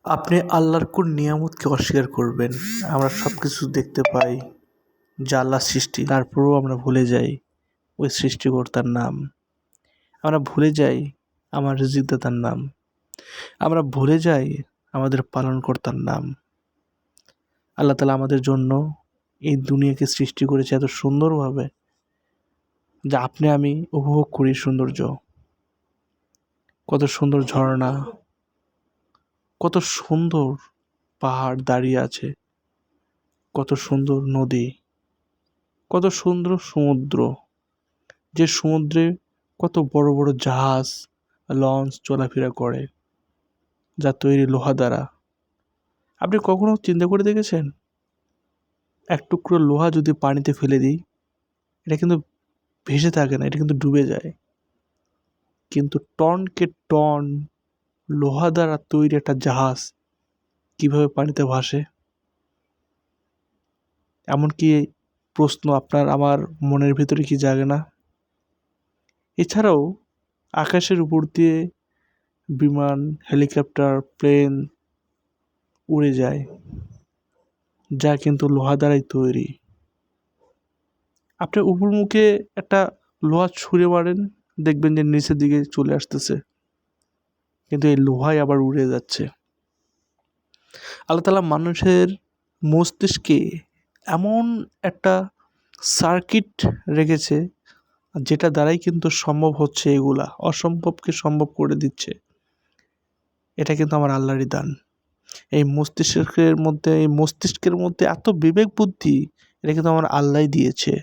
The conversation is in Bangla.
আপনি আল্লাহর কোন নিয়ামতকে অস্বীকার করবেন? আমরা সব কিছু দেখতে পাই যা আল্লাহর সৃষ্টি, তারপরেও আমরা ভুলে যাই ওই সৃষ্টিকর্তার নাম। আমরা ভুলে যাই আমার রিজিকদাতার নাম। আমরা ভুলে যাই আমাদের পালনকর্তার নাম। আল্লাহ তাআলা আমাদের জন্য এই দুনিয়াকে সৃষ্টি করেছে এত সুন্দরভাবে, যা আপনি আমি উপভোগ করি সৌন্দর্য। কত সুন্দর ঝর্ণা, কত সুন্দর পাহাড় দাঁড়িয়ে আছে, কত সুন্দর নদী, কত সুন্দর সমুদ্র, যে সমুদ্রে কত বড় বড় জাহাজ, লঞ্চ চলাফেরা করে, যা তৈরি লোহা দ্বারা। আপনি কখনো চিন্তা করে দেখেছেন, এক টুকরো লোহা যদি পানিতে ফেলে দিই, এটা কিন্তু ভেসে থাকে না, এটা কিন্তু ডুবে যায়। কিন্তু টনকে টন লোহা দ্বারা তৈরি একটা জাহাজ কিভাবে পানিতে ভাসে? এমনকি প্রশ্ন আপনার আমার মনের ভিতরে কি জাগে না? এছাড়াও আকাশের উপর দিয়ে বিমান, হেলিকপ্টার, প্লেন উড়ে যায়, যা কিন্তু লোহা দ্বারাই তৈরি। আপনি উপর মুখে একটা লোহা ছুঁড়ে মারেন, দেখবেন যে নিচের দিকে চলে আসতেছে, কিন্তু এই লোহাই আবার উড়ে যাচ্ছে। আল্লাহ তাআলা মানুষের মস্তিষ্কে এমন একটা সার্কিট রেখেছে, যেটা দ্বারাই কিন্তু সম্ভব হচ্ছে এগুলা, অসম্ভবকে সম্ভব করে দিচ্ছে। এটা কিন্তু আমার আল্লাহরই দান। এই মস্তিষ্কের মধ্যে এত বিবেক বুদ্ধি, এটা কিন্তু আমার আল্লাহই দিয়েছে।